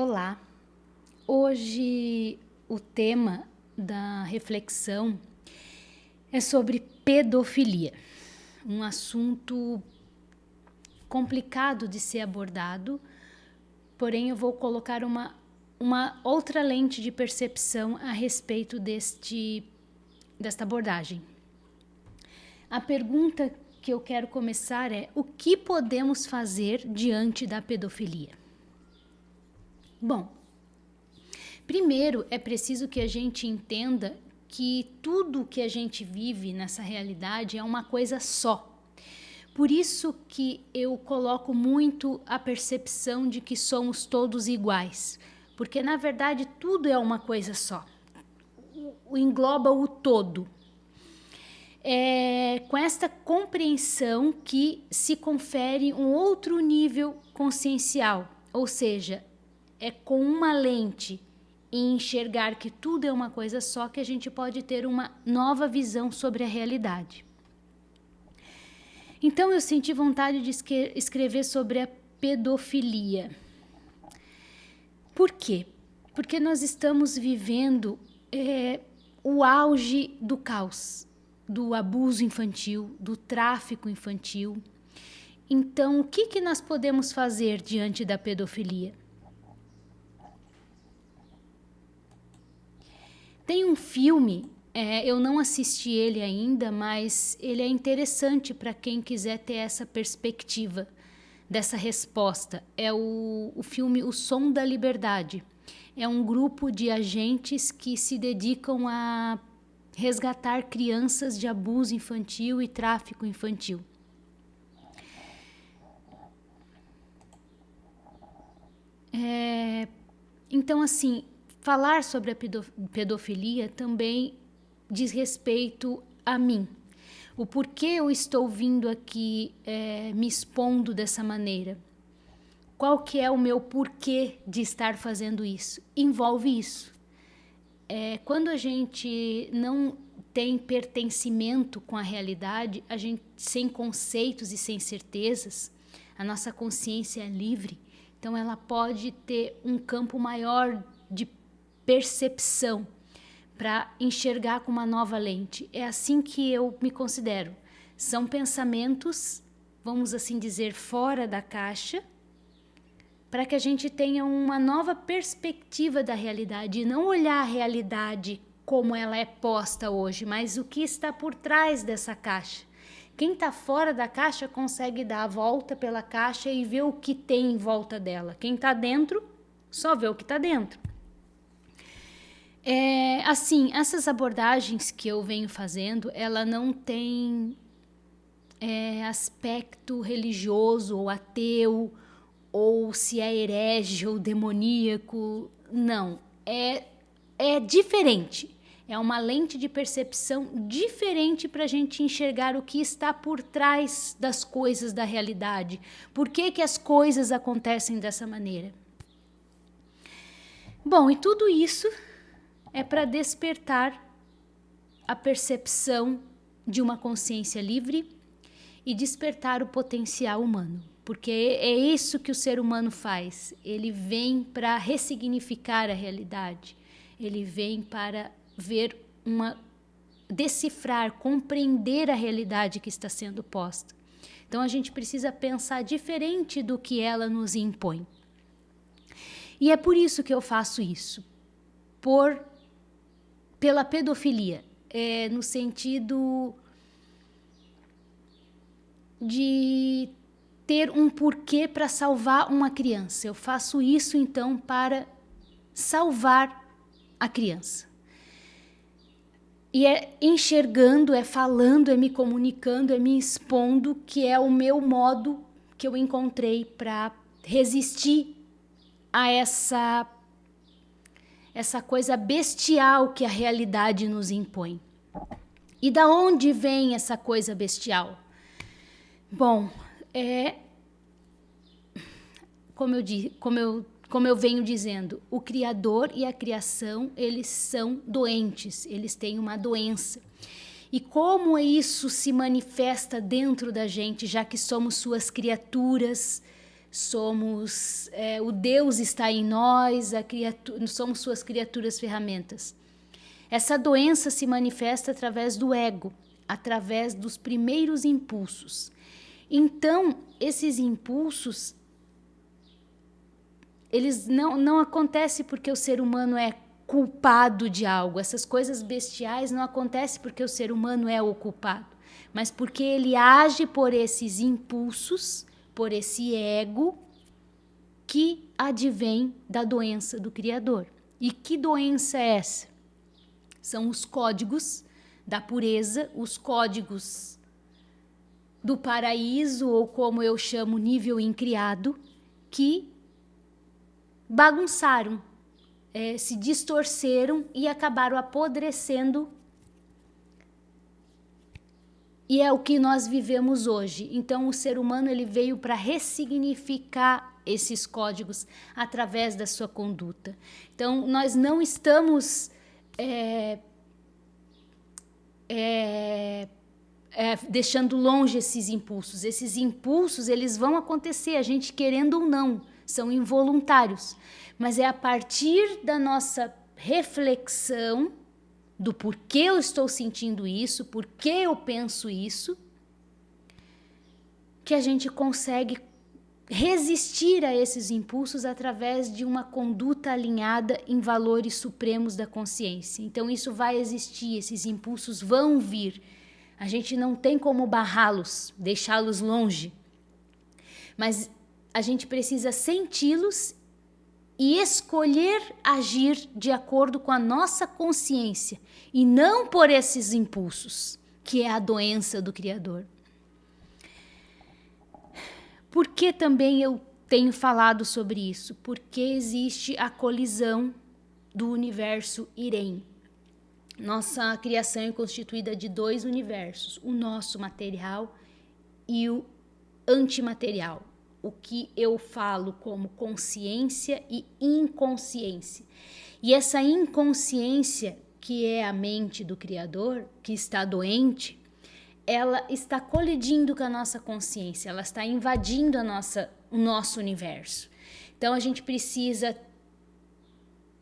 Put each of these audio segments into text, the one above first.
Olá, hoje o tema da reflexão é sobre pedofilia, um assunto complicado de ser abordado, porém eu vou colocar uma outra lente de percepção a respeito desta abordagem. A pergunta que eu quero começar é: o que podemos fazer diante da pedofilia? Bom, primeiro é preciso que a gente entenda que tudo que a gente vive nessa realidade é uma coisa só. Por isso que eu coloco muito a percepção de que somos todos iguais, porque na verdade tudo é uma coisa só, engloba o todo. É com esta compreensão que se confere um outro nível consciencial, ou seja, é com uma lente e enxergar que tudo é uma coisa só que a gente pode ter uma nova visão sobre a realidade. Então eu senti vontade de escrever sobre a pedofilia. Por quê? Porque nós estamos vivendo o auge do caos, do abuso infantil, do tráfico infantil. Então, o que nós podemos fazer diante da pedofilia? Tem um filme, eu não assisti ele ainda, mas ele é interessante para quem quiser ter essa perspectiva, dessa resposta. É o filme O Som da Liberdade. É um grupo de agentes que se dedicam a resgatar crianças de abuso infantil e tráfico infantil. Então, assim, falar sobre a pedofilia também diz respeito a mim. O porquê eu estou vindo aqui me expondo dessa maneira. Qual que é o meu porquê de estar fazendo isso? Envolve isso. Quando a gente não tem pertencimento com a realidade, a gente sem conceitos e sem certezas, a nossa consciência é livre, então ela pode ter um campo maior de percepção para enxergar com uma nova lente. É assim que eu me considero. São pensamentos, vamos assim dizer, fora da caixa, para que a gente tenha uma nova perspectiva da realidade e não olhar a realidade como ela é posta hoje, mas o que está por trás dessa caixa. Quem está fora da caixa consegue dar a volta pela caixa e ver o que tem em volta dela. Quem está dentro só vê o que está dentro. Assim, essas abordagens que eu venho fazendo, ela não tem aspecto religioso ou ateu, ou se é herege ou demoníaco. Não, é diferente. É uma lente de percepção diferente para a gente enxergar o que está por trás das coisas da realidade. Por que as coisas acontecem dessa maneira? Bom, e tudo isso é para despertar a percepção de uma consciência livre e despertar o potencial humano. Porque é isso que o ser humano faz. Ele vem para ressignificar a realidade. Ele vem para decifrar, compreender a realidade que está sendo posta. Então a gente precisa pensar diferente do que ela nos impõe. E é por isso que eu faço isso. Pela pedofilia. No sentido de ter um porquê para salvar uma criança. Eu faço isso então para salvar a criança. E é enxergando, é falando, é me comunicando, é me expondo, que é o meu modo que eu encontrei para resistir a essa coisa bestial que a realidade nos impõe. E da onde vem essa coisa bestial? Bom, como eu venho dizendo, o Criador e a criação, eles são doentes, eles têm uma doença. E como isso se manifesta dentro da gente, já que somos suas criaturas, o Deus está em nós, somos suas criaturas ferramentas. Essa doença se manifesta através do ego, através dos primeiros impulsos. Então, esses impulsos, eles não acontecem porque o ser humano é culpado de algo. Essas coisas bestiais não acontecem porque o ser humano é o culpado, mas porque ele age por esses impulsos, por esse ego que advém da doença do Criador. E que doença é essa? São os códigos da pureza, os códigos do paraíso, ou como eu chamo, nível incriado, que bagunçaram, se distorceram e acabaram apodrecendo. E é o que nós vivemos hoje. Então, o ser humano ele veio para ressignificar esses códigos através da sua conduta. Então, nós não estamos deixando longe esses impulsos. Esses impulsos, eles vão acontecer, a gente querendo ou não, são involuntários. Mas é a partir da nossa reflexão do porquê eu estou sentindo isso, porquê eu penso isso, que a gente consegue resistir a esses impulsos através de uma conduta alinhada em valores supremos da consciência. Então isso vai existir, esses impulsos vão vir. A gente não tem como barrá-los, deixá-los longe. Mas a gente precisa senti-los e escolher agir de acordo com a nossa consciência e não por esses impulsos, que é a doença do Criador. Por que também eu tenho falado sobre isso? Porque existe a colisão do universo Irem. Nossa criação é constituída de dois universos, o nosso material e o antimaterial. O que eu falo como consciência e inconsciência. E essa inconsciência, que é a mente do Criador, que está doente, ela está colidindo com a nossa consciência, ela está invadindo o nosso universo. Então a gente precisa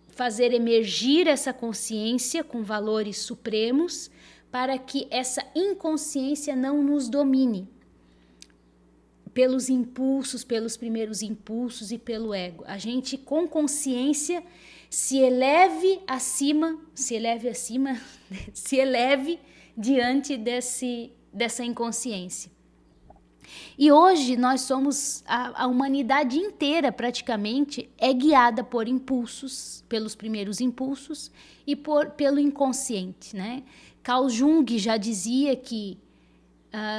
fazer emergir essa consciência com valores supremos para que essa inconsciência não nos domine pelos impulsos, pelos primeiros impulsos e pelo ego. A gente com consciência se eleve diante dessa inconsciência. E hoje nós somos, a humanidade inteira praticamente é guiada por impulsos, pelos primeiros impulsos e pelo inconsciente, né? Carl Jung já dizia que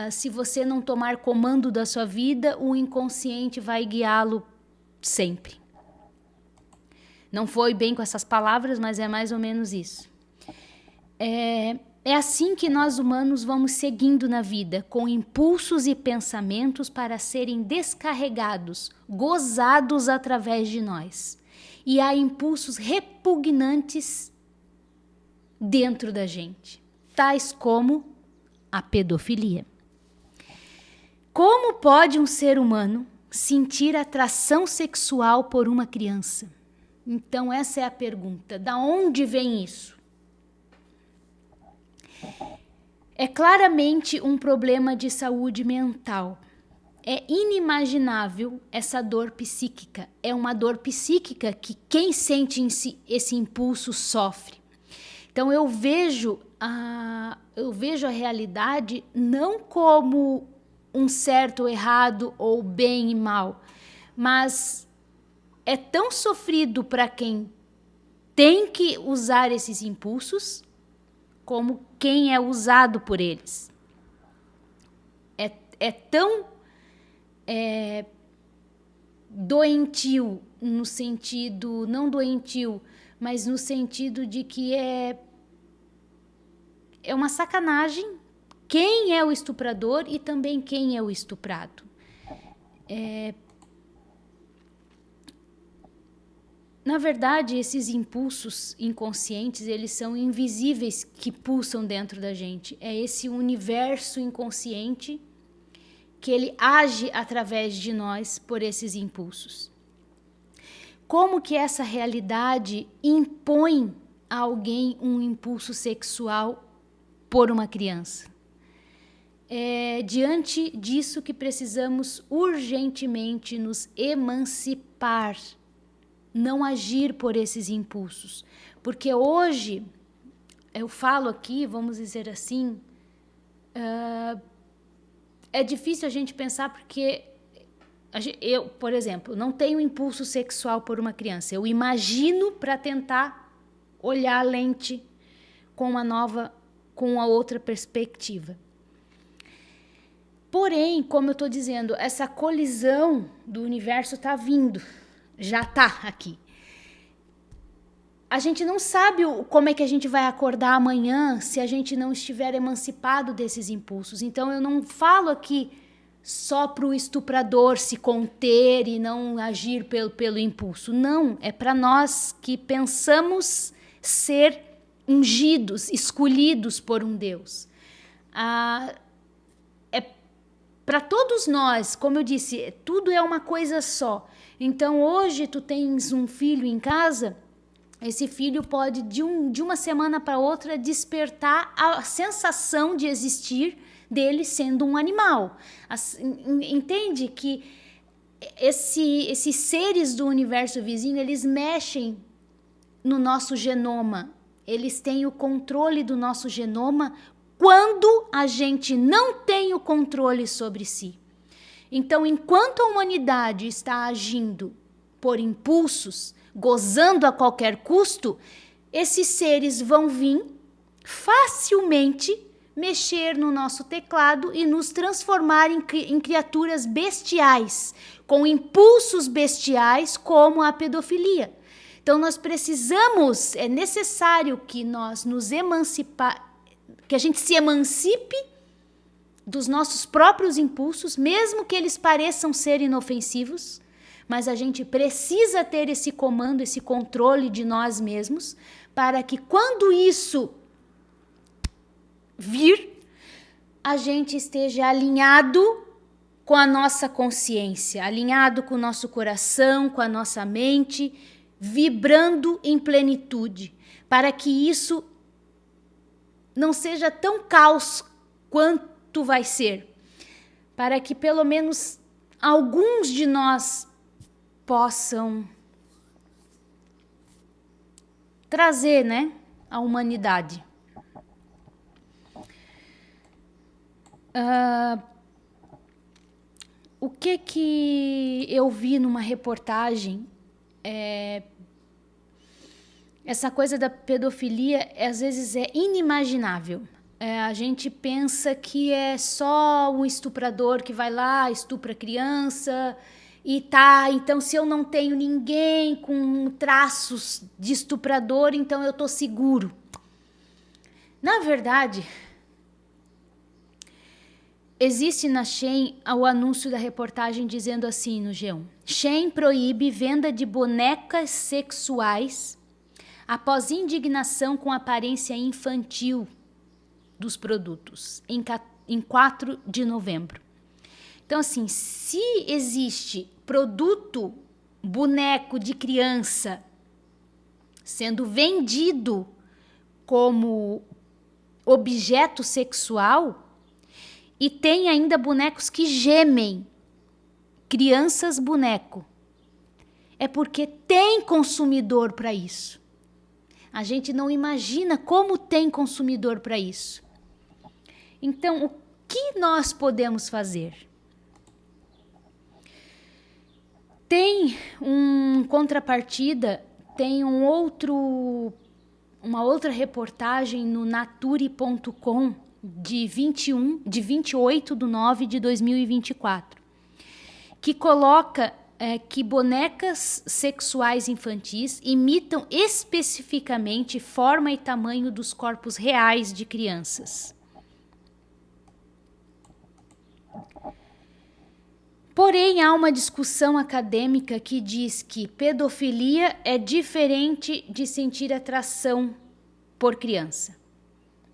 se você não tomar comando da sua vida, o inconsciente vai guiá-lo sempre. Não foi bem com essas palavras, mas é mais ou menos isso. É assim que nós humanos vamos seguindo na vida, com impulsos e pensamentos para serem descarregados, gozados através de nós. E há impulsos repugnantes dentro da gente, tais como a pedofilia. Como pode um ser humano sentir atração sexual por uma criança? Então essa é a pergunta. Da onde vem isso? É claramente um problema de saúde mental. É inimaginável essa dor psíquica. É uma dor psíquica que quem sente esse impulso sofre. Então eu vejo a realidade não como um certo ou errado ou bem e mal, mas é tão sofrido para quem tem que usar esses impulsos como quem é usado por eles. É tão doentio, no sentido, não doentio, mas no sentido de que é uma sacanagem quem é o estuprador e também quem é o estuprado. Na verdade, esses impulsos inconscientes, eles são invisíveis que pulsam dentro da gente. É esse universo inconsciente que ele age através de nós por esses impulsos. Como que essa realidade impõe a alguém um impulso sexual por uma criança? É diante disso que precisamos urgentemente nos emancipar, não agir por esses impulsos. Porque hoje, eu falo aqui, vamos dizer assim, é difícil a gente pensar porque eu, por exemplo, não tenho impulso sexual por uma criança. Eu imagino para tentar olhar a lente com a outra perspectiva. Porém, como eu estou dizendo, essa colisão do universo está vindo, já está aqui. A gente não sabe como é que a gente vai acordar amanhã se a gente não estiver emancipado desses impulsos. Então, eu não falo aqui só para o estuprador se conter e não agir pelo impulso. Não, é para nós que pensamos ser ungidos, escolhidos por um Deus. Para todos nós, como eu disse, tudo é uma coisa só. Então, hoje tu tens um filho em casa, esse filho pode, de uma semana para outra, despertar a sensação de existir dele sendo um animal. Entende que esses seres do universo vizinho, eles mexem no nosso genoma. Eles têm o controle do nosso genoma quando a gente não tem o controle sobre si. Então, enquanto a humanidade está agindo por impulsos, gozando a qualquer custo, esses seres vão vir facilmente mexer no nosso teclado e nos transformar em criaturas bestiais, com impulsos bestiais como a pedofilia. Então, nós precisamos, é necessário que nós nos que a gente se emancipe dos nossos próprios impulsos, mesmo que eles pareçam ser inofensivos, mas a gente precisa ter esse comando, esse controle de nós mesmos, para que quando isso vir, a gente esteja alinhado com a nossa consciência, alinhado com o nosso coração, com a nossa mente, vibrando em plenitude, para que isso não seja tão caos quanto vai ser, para que pelo menos alguns de nós possam trazer, né, a humanidade. O que eu vi numa reportagem, essa coisa da pedofilia às vezes é inimaginável. A gente pensa que é só um estuprador que vai lá, estupra criança e tá, então se eu não tenho ninguém com traços de estuprador, então eu tô seguro. Na verdade, existe na Shein o anúncio da reportagem dizendo assim no G1: Shein proíbe venda de bonecas sexuais após indignação com aparência infantil dos produtos, em 4 de novembro. Então, assim, se existe produto, boneco de criança, sendo vendido como objeto sexual, e tem ainda bonecos que gemem, crianças boneco, é porque tem consumidor para isso. A gente não imagina como tem consumidor para isso. Então, o que nós podemos fazer? Tem contrapartida, tem uma outra reportagem no nature.com de 28/9/2024, que coloca que bonecas sexuais infantis imitam especificamente forma e tamanho dos corpos reais de crianças. Porém, há uma discussão acadêmica que diz que pedofilia é diferente de sentir atração por criança.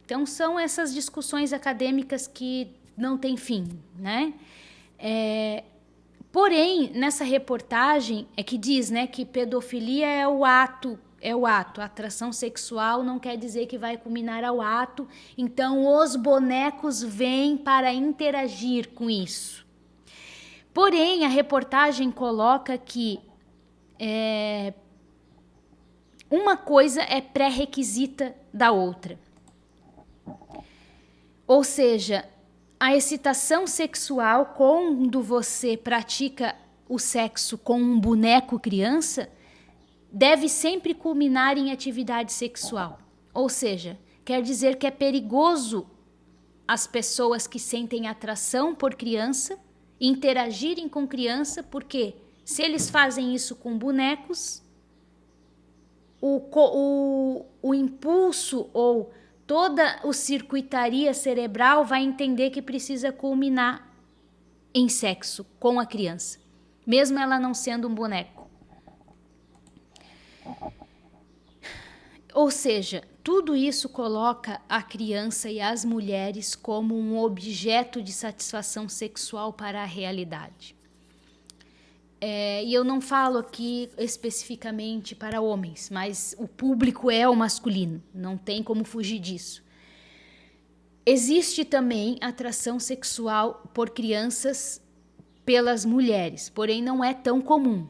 Então, são essas discussões acadêmicas que não têm fim, né? Porém, nessa reportagem é que diz, né, que pedofilia é o ato. A atração sexual não quer dizer que vai culminar ao ato. Então, os bonecos vêm para interagir com isso. Porém, a reportagem coloca que uma coisa é pré-requisita da outra. Ou seja, a excitação sexual, quando você pratica o sexo com um boneco criança, deve sempre culminar em atividade sexual. Ou seja, quer dizer que é perigoso as pessoas que sentem atração por criança interagirem com criança, porque se eles fazem isso com bonecos, o impulso ou toda a circuitaria cerebral vai entender que precisa culminar em sexo com a criança, mesmo ela não sendo um boneco. Ou seja, tudo isso coloca a criança e as mulheres como um objeto de satisfação sexual para a realidade. E eu não falo aqui especificamente para homens, mas o público é o masculino, não tem como fugir disso. Existe também atração sexual por crianças pelas mulheres, porém não é tão comum.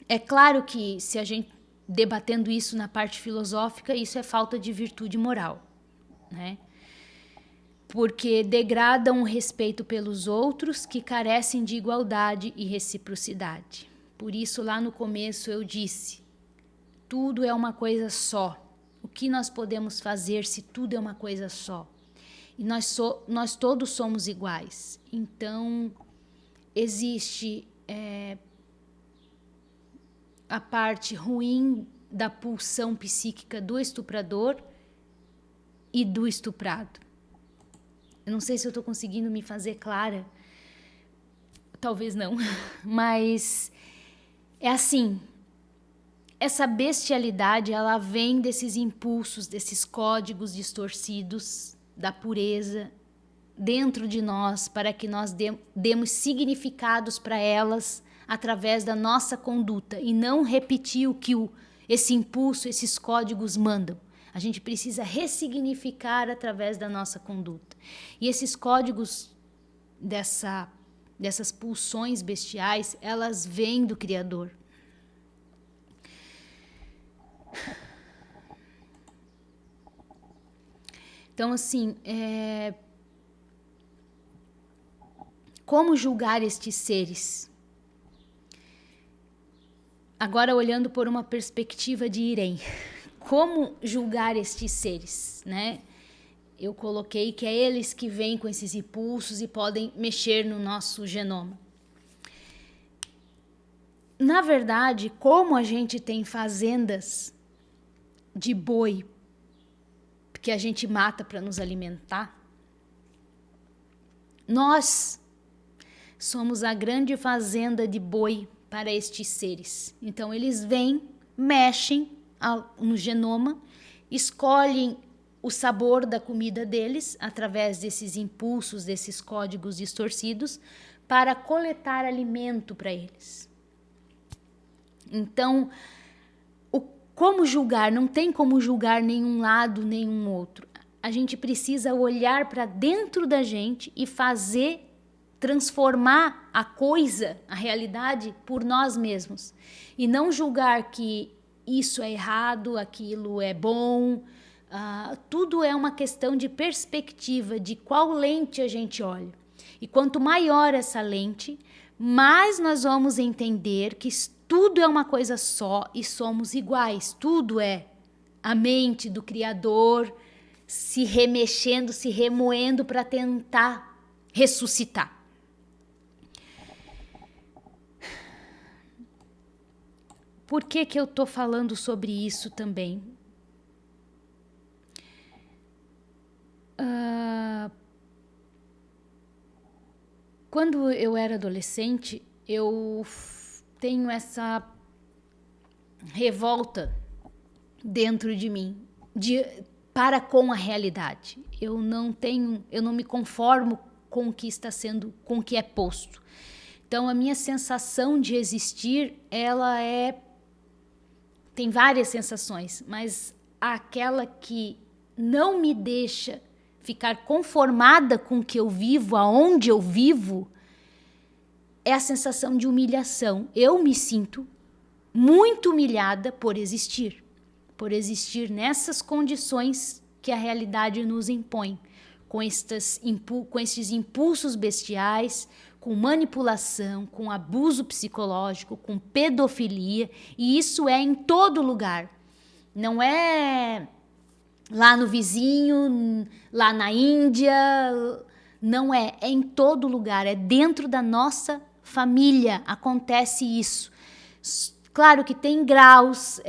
É claro que se a gente debatendo isso na parte filosófica, isso é falta de virtude moral, né? Porque degradam o respeito pelos outros que carecem de igualdade e reciprocidade. Por isso, lá no começo eu disse, tudo é uma coisa só. O que nós podemos fazer se tudo é uma coisa só? E nós todos somos iguais. Então, existe a parte ruim da pulsão psíquica do estuprador e do estuprado. Eu não sei se eu estou conseguindo me fazer clara. Talvez não. Mas é assim. Essa bestialidade, ela vem desses impulsos, desses códigos distorcidos da pureza dentro de nós, para que nós demos significados para elas através da nossa conduta e não repetir o que esse impulso, esses códigos mandam. A gente precisa ressignificar através da nossa conduta. E esses códigos dessas pulsões bestiais, elas vêm do Criador. Então, assim, como julgar estes seres? Agora, olhando por uma perspectiva de Irem. Como julgar estes seres, né? Eu coloquei que é eles que vêm com esses impulsos e podem mexer no nosso genoma. Na verdade, como a gente tem fazendas de boi que a gente mata para nos alimentar, nós somos a grande fazenda de boi para estes seres. Então, eles vêm, mexem no genoma, escolhem o sabor da comida deles através desses impulsos, desses códigos distorcidos, para coletar alimento para eles. Então, como julgar? Não tem como julgar nenhum lado, nenhum outro. A gente precisa olhar para dentro da gente e transformar a coisa, a realidade, por nós mesmos. E não julgar que isso é errado, aquilo é bom. Tudo é uma questão de perspectiva, de qual lente a gente olha. E quanto maior essa lente, mais nós vamos entender que tudo é uma coisa só e somos iguais. Tudo é a mente do Criador se remexendo, se remoendo para tentar ressuscitar. Por que eu estou falando sobre isso também? Quando eu era adolescente, eu tenho essa revolta dentro de mim de para com a realidade. Eu não me conformo com o que está sendo, com o que é posto. Então a minha sensação de existir, tem várias sensações, mas aquela que não me deixa ficar conformada com o que eu vivo, aonde eu vivo, é a sensação de humilhação. Eu me sinto muito humilhada por existir nessas condições que a realidade nos impõe, com esses impulsos bestiais, com manipulação, com abuso psicológico, com pedofilia, e isso é em todo lugar. Não é lá no vizinho, lá na Índia, não é em todo lugar, é dentro da nossa família, acontece isso. Claro que tem graus,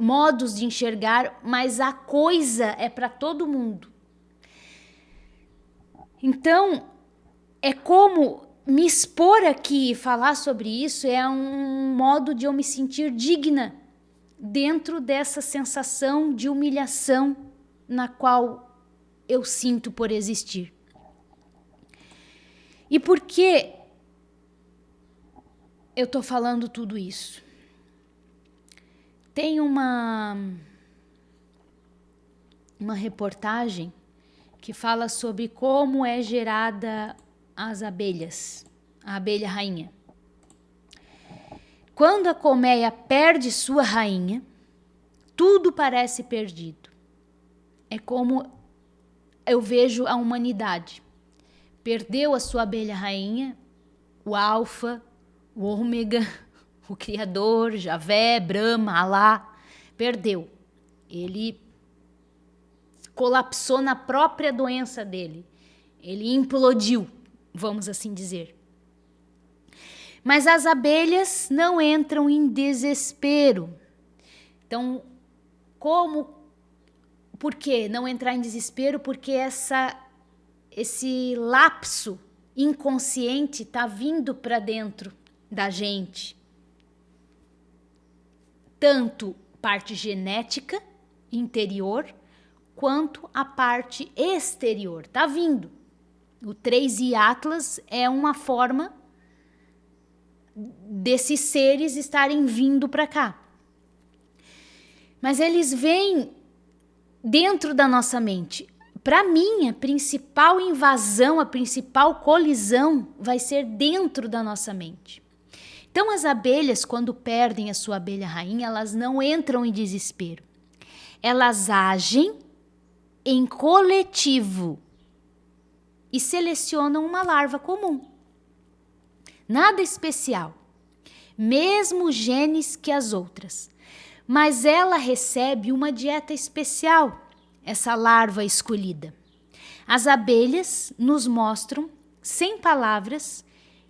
modos de enxergar, mas a coisa é para todo mundo. Então, é como me expor aqui e falar sobre isso é um modo de eu me sentir digna dentro dessa sensação de humilhação na qual eu sinto por existir. E por que eu tô falando tudo isso? Tem uma reportagem que fala sobre como é gerada as abelhas, a abelha rainha. Quando a colmeia perde sua rainha, tudo parece perdido. É como eu vejo a humanidade. Perdeu a sua abelha rainha, o alfa, o ômega, o Criador, Javé, Brahma, Alá, perdeu. Ele colapsou na própria doença dele. Ele implodiu, vamos assim dizer. Mas as abelhas não entram em desespero. Então, por que não entrar em desespero? Porque esse lapso inconsciente está vindo para dentro da gente. Tanto parte genética, interior, quanto a parte exterior. Está vindo. O 3i Atlas é uma forma desses seres estarem vindo para cá. Mas eles vêm dentro da nossa mente. Para mim, a principal invasão, a principal colisão vai ser dentro da nossa mente. Então, as abelhas, quando perdem a sua abelha rainha, elas não entram em desespero. Elas agem em coletivo e selecionam uma larva comum. Nada especial, mesmo genes que as outras. Mas ela recebe uma dieta especial, essa larva escolhida. As abelhas nos mostram, sem palavras,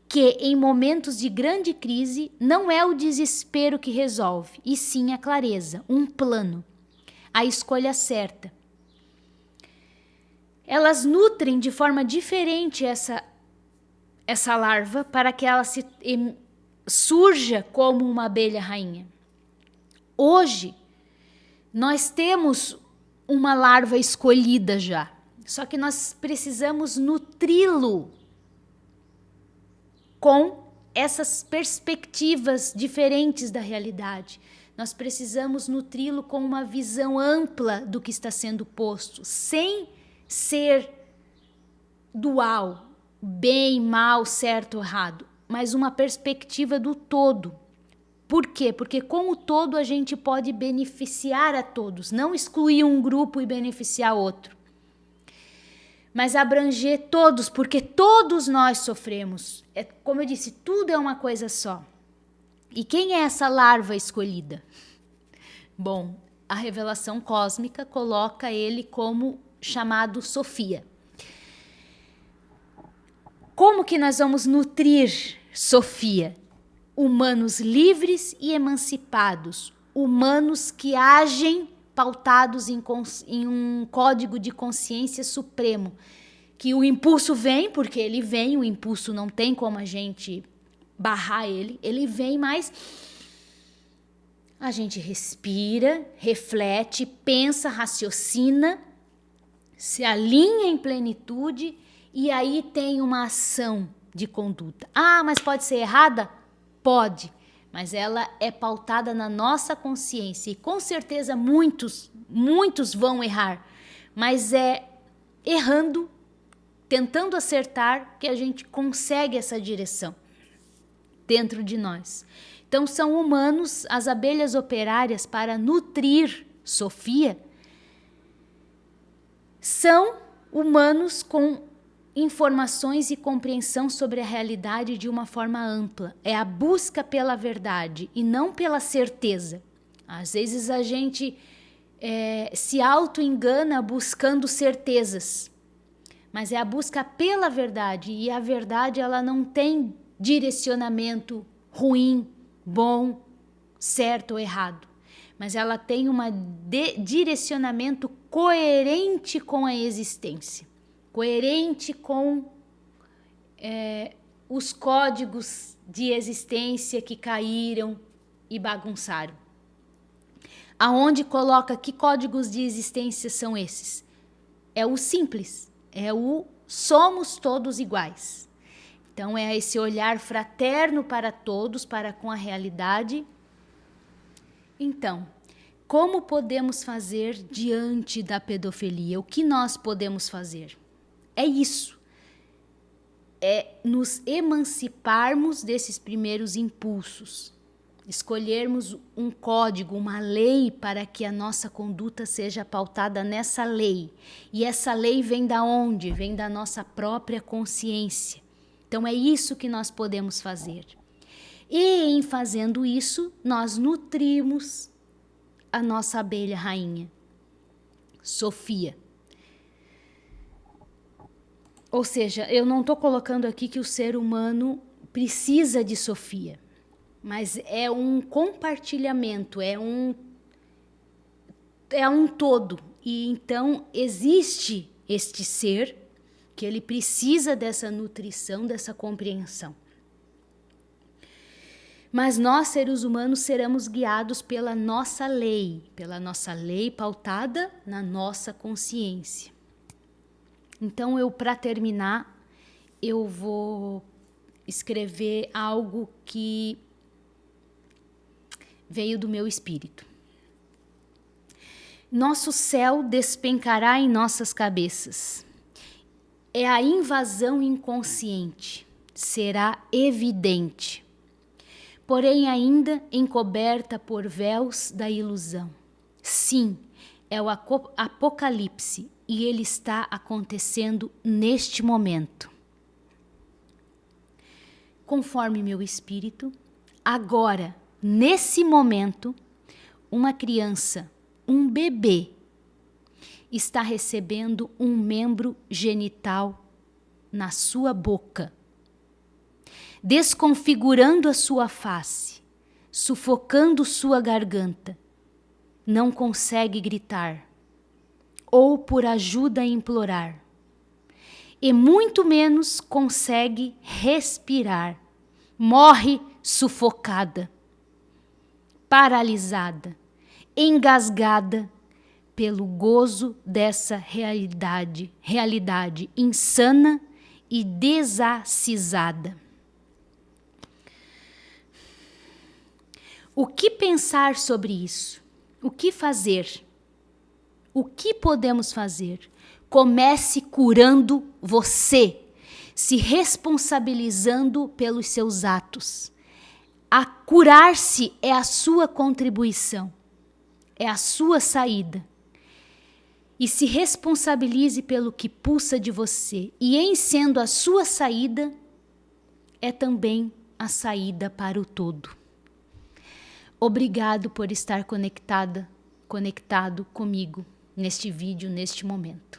que em momentos de grande crise não é o desespero que resolve, e sim a clareza, um plano, a escolha certa. Elas nutrem de forma diferente essa larva para que ela surja como uma abelha rainha. Hoje, nós temos uma larva escolhida já, só que nós precisamos nutri-lo com essas perspectivas diferentes da realidade. Nós precisamos nutri-lo com uma visão ampla do que está sendo posto, sem ser dual, bem, mal, certo, errado, mas uma perspectiva do todo. Por quê? Porque com o todo a gente pode beneficiar a todos, não excluir um grupo e beneficiar outro. Mas abranger todos, porque todos nós sofremos. Como eu disse, tudo é uma coisa só. E quem é essa larva escolhida? Bom, a revelação cósmica coloca ele como chamado Sofia. Como que nós vamos nutrir Sofia? Humanos livres e emancipados, humanos que agem pautados em um código de consciência supremo, que o impulso vem, porque ele vem, o impulso não tem como a gente barrar ele vem, mas A gente respira, reflete, pensa, raciocina, se alinha em plenitude e aí tem uma ação de conduta. Ah, mas pode ser errada? Pode, mas ela é pautada na nossa consciência e com certeza muitos vão errar, mas é errando, tentando acertar que a gente consegue essa direção dentro de nós. Então são humanos, as abelhas operárias para nutrir Sofia, são humanos com informações e compreensão sobre a realidade de uma forma ampla. É a busca pela verdade e não pela certeza. Às vezes a gente se auto-engana buscando certezas, mas é a busca pela verdade, e a verdade ela não tem direcionamento ruim, bom, certo ou errado, mas ela tem um direcionamento coerente com a existência, coerente com os códigos de existência que caíram e bagunçaram. Aonde coloca que códigos de existência são esses? É o simples, é o somos todos iguais. Então é esse olhar fraterno para todos, para com a realidade. Então, como podemos fazer diante da pedofilia? O que nós podemos fazer? É isso. É nos emanciparmos desses primeiros impulsos. Escolhermos um código, uma lei para que a nossa conduta seja pautada nessa lei. E essa lei vem da onde? Vem da nossa própria consciência. Então é isso que nós podemos fazer. E em fazendo isso, nós nutrimos a nossa abelha rainha, Sofia. Ou seja, eu não estou colocando aqui que o ser humano precisa de Sofia, mas é um compartilhamento, é um todo. E então existe este ser que ele precisa dessa nutrição, dessa compreensão. Mas nós, seres humanos, seremos guiados pela nossa lei pautada na nossa consciência. Então, para terminar, eu vou escrever algo que veio do meu espírito. Nosso céu despencará em nossas cabeças. É a invasão inconsciente, será evidente, porém ainda encoberta por véus da ilusão. Sim, é o apocalipse e ele está acontecendo neste momento. Conforme meu espírito, agora, nesse momento, uma criança, um bebê, está recebendo um membro genital na sua boca, desconfigurando a sua face, sufocando sua garganta. Não consegue gritar, ou por ajuda implorar, e muito menos consegue respirar. Morre sufocada, paralisada, engasgada pelo gozo dessa realidade insana e desacisada. O que pensar sobre isso? O que fazer? O que podemos fazer? Comece curando você, se responsabilizando pelos seus atos. A curar-se é a sua contribuição, é a sua saída. E se responsabilize pelo que pulsa de você. E em sendo a sua saída, é também a saída para o todo. Obrigado por estar conectado comigo neste vídeo, neste momento.